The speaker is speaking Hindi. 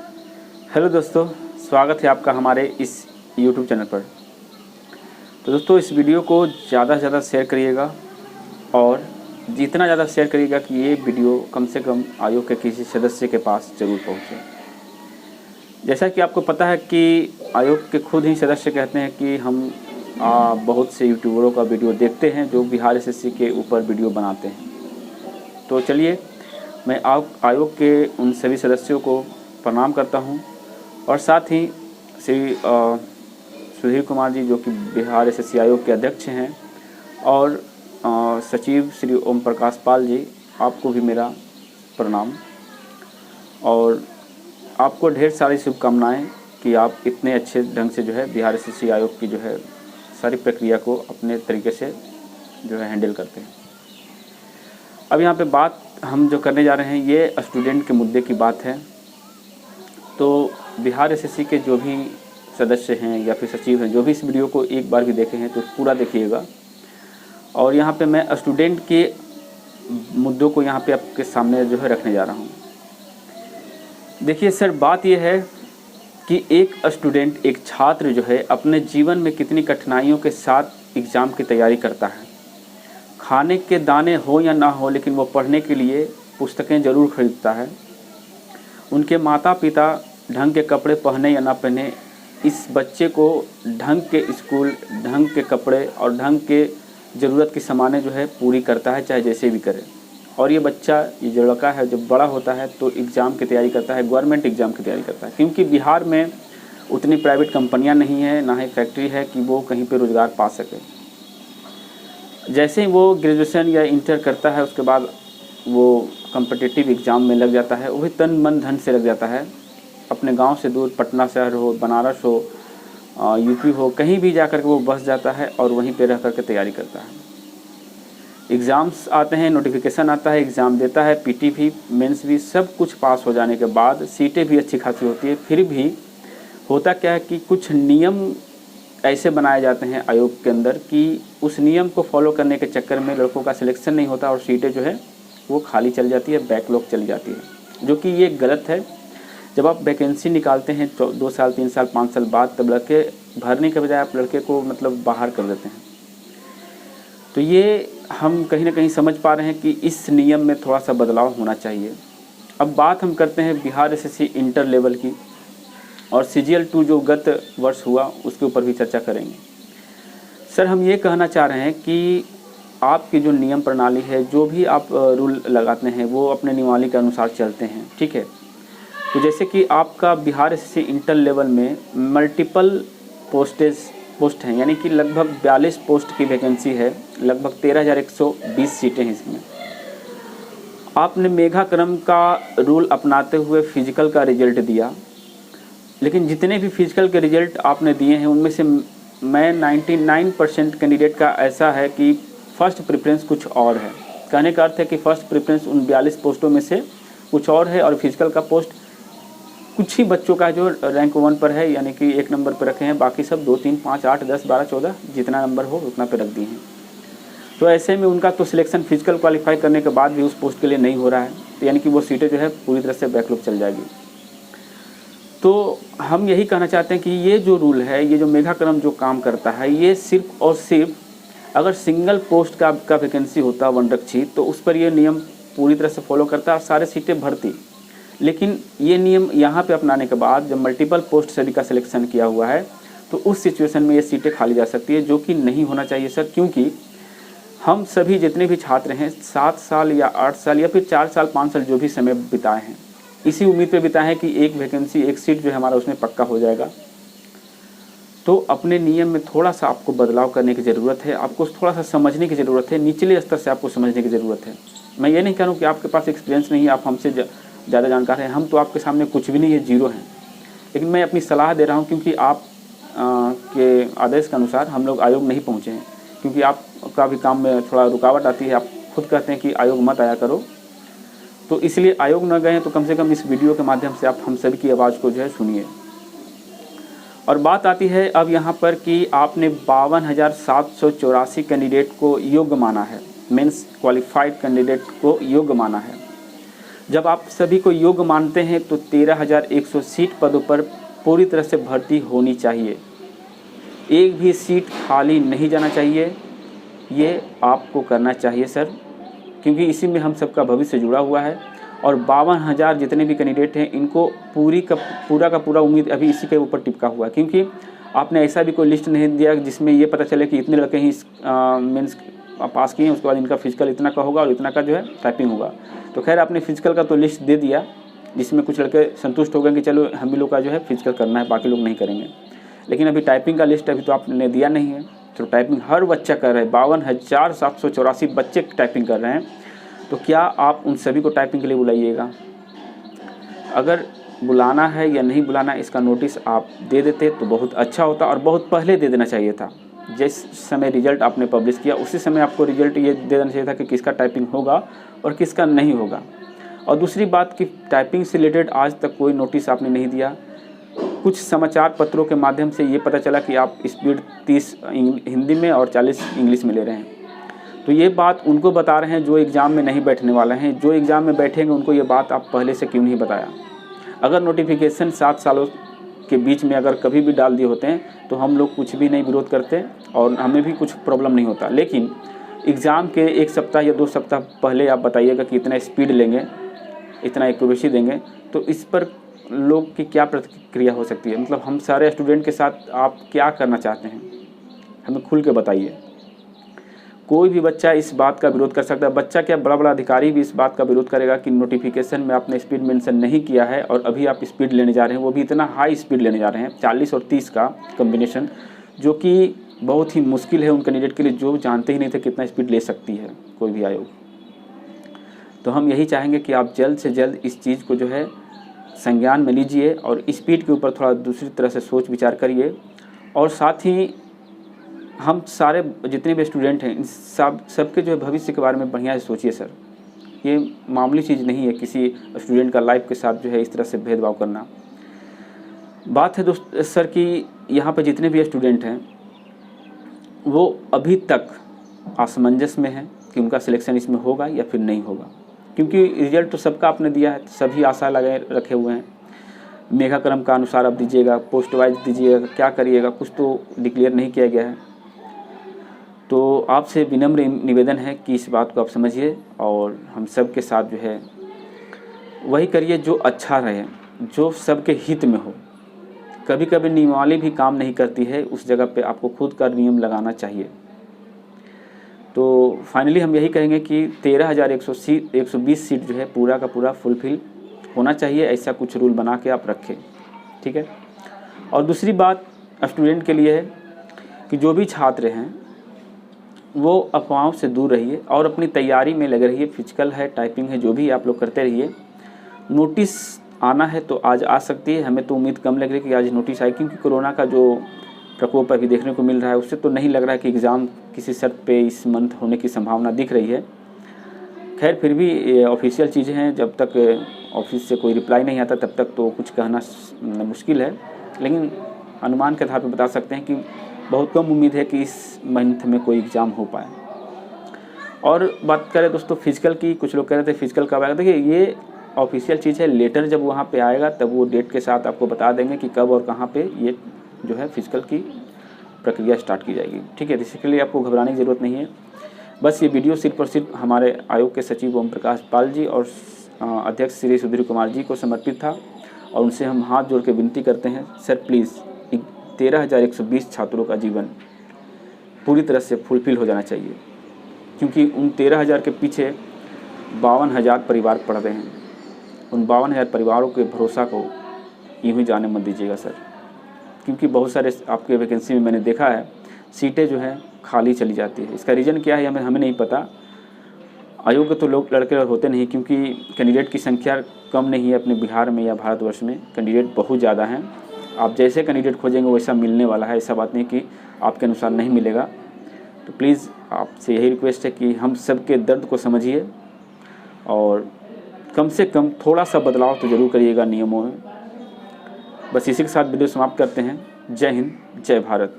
हेलो दोस्तों, स्वागत है आपका हमारे इस YouTube चैनल पर। तो दोस्तों, इस वीडियो को ज़्यादा से ज़्यादा शेयर करिएगा और जितना ज़्यादा शेयर करिएगा कि ये वीडियो कम से कम आयोग के किसी सदस्य के पास ज़रूर पहुँचे। जैसा कि आपको पता है कि आयोग के खुद ही सदस्य कहते हैं कि हम बहुत से यूट्यूबरों का वीडियो देखते हैं जो बिहार एसएससी के ऊपर वीडियो बनाते हैं। तो चलिए, मैं आयोग के उन सभी सदस्यों को प्रणाम करता हूं और साथ ही श्री सुधीर कुमार जी, जो कि बिहार एसएससी आयोग के अध्यक्ष हैं, और सचिव श्री ओम प्रकाश पाल जी, आपको भी मेरा प्रणाम और आपको ढेर सारी शुभकामनाएं कि आप इतने अच्छे ढंग से जो है बिहार एसएससी आयोग की जो है सारी प्रक्रिया को अपने तरीके से जो है हैंडल करते हैं। अब यहाँ पे बात हम जो करने जा रहे हैं ये स्टूडेंट के मुद्दे की बात है। तो बिहार एसएससी के जो भी सदस्य हैं या फिर सचिव हैं, जो भी इस वीडियो को एक बार भी देखे हैं तो पूरा देखिएगा। और यहाँ पे मैं स्टूडेंट के मुद्दों को यहाँ पे आपके सामने जो है रखने जा रहा हूँ। देखिए सर, बात यह है कि एक स्टूडेंट, एक छात्र जो है अपने जीवन में कितनी कठिनाइयों के साथ एग्ज़ाम की तैयारी करता है। खाने के दाने हो या ना हो, लेकिन वो पढ़ने के लिए पुस्तकें ज़रूर खरीदता है। उनके माता पिता ढंग के कपड़े पहने या ना पहने, इस बच्चे को ढंग के स्कूल, ढंग के कपड़े और ढंग के ज़रूरत की सामानें जो है पूरी करता है, चाहे जैसे भी करे। और ये बच्चा, ये जो लड़का है, जब बड़ा होता है तो एग्ज़ाम की तैयारी करता है, गवर्नमेंट एग्ज़ाम की तैयारी करता है। क्योंकि बिहार में उतनी प्राइवेट कंपनियां नहीं है, ना ही फैक्ट्री है कि वो कहीं पे रोज़गार पा सके। जैसे ही वो ग्रेजुएशन या इंटर करता है, उसके बाद वो कॉम्पिटिटिव एग्ज़ाम में लग जाता है, वही तन मन धन से लग जाता है। अपने गांव से दूर, पटना शहर हो, बनारस हो, यूपी हो, कहीं भी जाकर के वो बस जाता है और वहीं पे रह करके तैयारी करता है। एग्ज़ाम्स आते हैं, नोटिफिकेशन आता है, एग्ज़ाम देता है, पीटी भी, मेंस भी, सब कुछ पास हो जाने के बाद सीटें भी अच्छी खासी होती है। फिर भी होता क्या है कि कुछ नियम ऐसे बनाए जाते हैं आयोग के अंदर कि उस नियम को फॉलो करने के चक्कर में लड़कों का सिलेक्शन नहीं होता और सीटें जो है वो खाली चल जाती है, बैकलॉग चली जाती है, जो कि ये गलत है। जब आप वैकेंसी निकालते हैं 2 साल, 3 साल, 5 साल बाद, तब लड़के भरने के बजाय आप लड़के को मतलब बाहर कर देते हैं। तो ये हम कहीं ना कहीं समझ पा रहे हैं कि इस नियम में थोड़ा सा बदलाव होना चाहिए। अब बात हम करते हैं बिहार एसएससी इंटर लेवल की, और CGL 2 जो गत वर्ष हुआ उसके ऊपर भी चर्चा करेंगे। सर, हम ये कहना चाह रहे हैं कि आपकी जो नियम प्रणाली है, जो भी आप रूल लगाते हैं, वो अपने नियमावली के अनुसार चलते हैं, ठीक है। तो जैसे कि आपका बिहार एसएससी इंटर लेवल में मल्टीपल पोस्ट हैं, यानी कि लगभग 42 पोस्ट की वैकेंसी है, लगभग 13,120 सीटें हैं इसमें। आपने मेगा क्रम का रूल अपनाते हुए फिजिकल का रिजल्ट दिया, लेकिन जितने भी फिजिकल के रिजल्ट आपने दिए हैं उनमें से मैं 99% कैंडिडेट का ऐसा है कि फ़र्स्ट प्रेफरेंस कुछ और है। कहने का अर्थ है कि फ़र्स्ट प्रेफरेंस उन 42 पोस्टों में से कुछ और है, और फिजिकल का पोस्ट कुछ ही बच्चों का जो रैंक 1 पर है, यानी कि 1 नंबर पर रखे हैं, बाकी सब 2, 3, 5, 8, 10, 12, 14 जितना नंबर हो उतना पे रख दिए हैं। तो ऐसे में उनका तो सिलेक्शन फिजिकल क्वालिफाई करने के बाद भी उस पोस्ट के लिए नहीं हो रहा है, तो यानी कि वो सीटें जो है पूरी तरह से बैकलॉग चल जाएगी। तो हम यही कहना चाहते हैं कि ये जो रूल है, ये जो मेगा क्रम जो काम करता है, ये सिर्फ और सिर्फ अगर सिंगल पोस्ट का वैकेंसी होता वनरक्षी, तो उस पर ये नियम पूरी तरह से फॉलो करता और सारे सीटें भरती। लेकिन ये नियम यहाँ पे अपनाने के बाद जब मल्टीपल पोस्ट सभी का सिलेक्शन किया हुआ है, तो उस सिचुएशन में ये सीटें खाली जा सकती है, जो कि नहीं होना चाहिए सर। क्योंकि हम सभी जितने भी छात्र हैं 7 साल या 8 साल या फिर 4 साल 5 साल जो भी समय बिताए हैं, इसी उम्मीद पे बिताए हैं कि एक वैकेंसी, एक सीट जो है हमारा उसमें पक्का हो जाएगा। तो अपने नियम में थोड़ा सा आपको बदलाव करने की ज़रूरत है, आपको थोड़ा सा समझने की ज़रूरत है, निचले स्तर से आपको समझने की ज़रूरत है। मैं ये नहीं कह रहा हूँ कि आपके पास एक्सपीरियंस नहीं है, आप हमसे ज़्यादा जानकार हैं, हम तो आपके सामने कुछ भी नहीं है, जीरो हैं। लेकिन मैं अपनी सलाह दे रहा हूँ क्योंकि आप के आदेश के अनुसार हम लोग आयोग नहीं पहुँचे हैं, क्योंकि आपका भी काम में थोड़ा रुकावट आती है। आप खुद कहते हैं कि आयोग मत आया करो, तो इसलिए आयोग न गए, तो कम से कम इस वीडियो के माध्यम से आप हम सभी की आवाज़ को जो है सुनिए। और बात आती है अब यहाँ पर कि आपने 52,784 कैंडिडेट को योग्य माना है, मीन्स क्वालिफाइड कैंडिडेट को योग्य माना है। जब आप सभी को योग्य मानते हैं तो 13,100 सीट पदों पर पूरी तरह से भर्ती होनी चाहिए। एक भी सीट खाली नहीं जाना चाहिए, ये आपको करना चाहिए सर, क्योंकि इसी में हम सबका भविष्य जुड़ा हुआ है। और 52,000 जितने भी कैंडिडेट हैं इनको पूरा का पूरा उम्मीद अभी इसी के ऊपर टिपका हुआ है, क्योंकि आपने ऐसा भी कोई लिस्ट नहीं दिया जिसमें ये पता चले कि इतने लड़के ही मेंस पास किए हैं, उसके बाद इनका फिजिकल इतना का होगा और इतना का जो है टाइपिंग होगा। तो खैर आपने फिजिकल का तो लिस्ट दे दिया, जिसमें कुछ लड़के संतुष्ट हो गए कि चलो हम भी लोग का जो है फिजिकल करना है, बाकी लोग नहीं करेंगे। लेकिन अभी टाइपिंग का लिस्ट अभी तो आपने दिया नहीं है। तो टाइपिंग हर बच्चा कर रहा है, 52,784 बच्चे टाइपिंग कर रहे हैं। तो क्या आप उन सभी को टाइपिंग के लिए बुलाइएगा? अगर बुलाना है या नहीं बुलाना इसका नोटिस आप दे देते तो बहुत अच्छा होता, और बहुत पहले दे देना चाहिए था। जिस समय रिजल्ट आपने पब्लिश किया उसी समय आपको रिजल्ट ये दे देना चाहिए था कि किसका टाइपिंग होगा और किसका नहीं होगा। और दूसरी बात कि टाइपिंग से रिलेटेड आज तक कोई नोटिस आपने नहीं दिया। कुछ समाचार पत्रों के माध्यम से ये पता चला कि आप स्पीड 30 हिंदी में और 40 इंग्लिश में ले रहे हैं। तो ये बात उनको बता रहे हैं जो एग्ज़ाम में नहीं बैठने वाले हैं। जो एग्ज़ाम में बैठेंगे उनको ये बात आप पहले से क्यों नहीं बताया? अगर नोटिफिकेशन 7 सालों के बीच में अगर कभी भी डाल दिए होते हैं तो हम लोग कुछ भी नहीं विरोध करते और हमें भी कुछ प्रॉब्लम नहीं होता। लेकिन एग्ज़ाम के 1 सप्ताह या 2 सप्ताह पहले आप बताइएगा कि इतना स्पीड लेंगे, इतना एक्यूरेसी देंगे, तो इस पर लोग की क्या प्रतिक्रिया हो सकती है? मतलब हम सारे स्टूडेंट के साथ आप क्या करना चाहते हैं, हमें खुल के बताइए। कोई भी बच्चा इस बात का विरोध कर सकता है। बच्चा क्या, बड़ा बड़ा अधिकारी भी इस बात का विरोध करेगा कि नोटिफिकेशन में आपने स्पीड मेंशन नहीं किया है और अभी आप स्पीड लेने जा रहे हैं, वो भी इतना हाई स्पीड लेने जा रहे हैं 40 और 30 का कम्बिनेशन, जो कि बहुत ही मुश्किल है उन कैंडिडेट के लिए जो जानते ही नहीं थे कितना स्पीड ले सकती है कोई भी आयोग। तो हम यही चाहेंगे कि आप जल्द से जल्द इस चीज़ को जो है संज्ञान में लीजिए और स्पीड के ऊपर थोड़ा दूसरी तरह से सोच विचार करिए। और साथ ही हम सारे जितने भी स्टूडेंट हैं इन सबके जो है भविष्य के बारे में बढ़िया से सोचिए सर। ये मामूली चीज़ नहीं है किसी स्टूडेंट का लाइफ के साथ जो है इस तरह से भेदभाव करना। बात है दोस्त सर कि यहाँ पे जितने भी स्टूडेंट हैं वो अभी तक असमंजस में हैं कि उनका सिलेक्शन इसमें होगा या फिर नहीं होगा, क्योंकि रिजल्ट तो सबका आपने दिया है, सभी आशा लगे रखे हुए हैं। मेघाक्रम का अनुसार आप दीजिएगा, पोस्ट वाइज दीजिएगा, क्या करिएगा, कुछ तो डिक्लेयर नहीं किया गया है। तो आपसे विनम्र निवेदन है कि इस बात को आप समझिए और हम सब के साथ जो है वही करिए जो अच्छा रहे, जो सबके हित में हो। कभी कभी नियमावली भी काम नहीं करती है, उस जगह पे आपको खुद का नियम लगाना चाहिए। तो फाइनली हम यही कहेंगे कि 13,120 सीट जो है पूरा का पूरा फुलफिल होना चाहिए, ऐसा कुछ रूल बना के आप रखें, ठीक है। और दूसरी बात स्टूडेंट के लिए है कि जो भी छात्र हैं वो अफवाहों से दूर रहिए और अपनी तैयारी में लगे रहिए। फिजिकल है, टाइपिंग है, जो भी आप लोग करते रहिए। नोटिस आना है तो आज आ सकती है, हमें तो उम्मीद कम लग रही है कि आज नोटिस आए, क्योंकि कोरोना का जो प्रकोप अभी देखने को मिल रहा है उससे तो नहीं लग रहा है कि एग्ज़ाम किसी शर्त पे इस मंथ होने की संभावना दिख रही है। खैर फिर भी ऑफिशियल चीज़ें हैं, जब तक ऑफिस से कोई रिप्लाई नहीं आता तब तक तो कुछ कहना मुश्किल है, लेकिन अनुमान के आधार पर बता सकते हैं कि बहुत कम उम्मीद है कि इस मंथ में कोई एग्ज़ाम हो पाए। और बात करें दोस्तों फिजिकल की, कुछ लोग कह रहे थे फिजिकल कब आएगा। देखिए ये ऑफिशियल चीज़ है, लेटर जब वहाँ पे आएगा तब वो डेट के साथ आपको बता देंगे कि कब और कहाँ पे ये जो है फिजिकल की प्रक्रिया स्टार्ट की जाएगी, ठीक है। इसके लिए आपको घबराने की ज़रूरत नहीं है। बस ये वीडियो सिर्फ और सिर्फ हमारे आयोग के सचिव ओम प्रकाश पाल जी और अध्यक्ष श्री सुधीर कुमार जी को समर्पित था, और उनसे हम हाथ जोड़ के विनती करते हैं सर प्लीज़ 13,120 छात्रों का जीवन पूरी तरह से फुलफिल हो जाना चाहिए, क्योंकि उन 13,000 के पीछे 52,000 परिवार पढ़ रहे हैं। उन 52,000 परिवारों के भरोसा को यूँ ही जाने मत दीजिएगा सर, क्योंकि बहुत सारे आपके वैकेंसी में मैंने देखा है सीटें जो हैं खाली चली जाती है। इसका रीज़न क्या है हमें नहीं पता। अयोग्य तो लोग लड़के होते नहीं, क्योंकि कैंडिडेट की संख्या कम नहीं है अपने बिहार में या भारतवर्ष में, कैंडिडेट बहुत ज़्यादा हैं। आप जैसे कैंडिडेट खोजेंगे वैसा मिलने वाला है, ऐसा बात नहीं कि आपके अनुसार नहीं मिलेगा। तो प्लीज़ आपसे यही रिक्वेस्ट है कि हम सब के दर्द को समझिए और कम से कम थोड़ा सा बदलाव तो ज़रूर करिएगा नियमों में। बस इसी के साथ वीडियो समाप्त करते हैं। जय हिंद, जय भारत।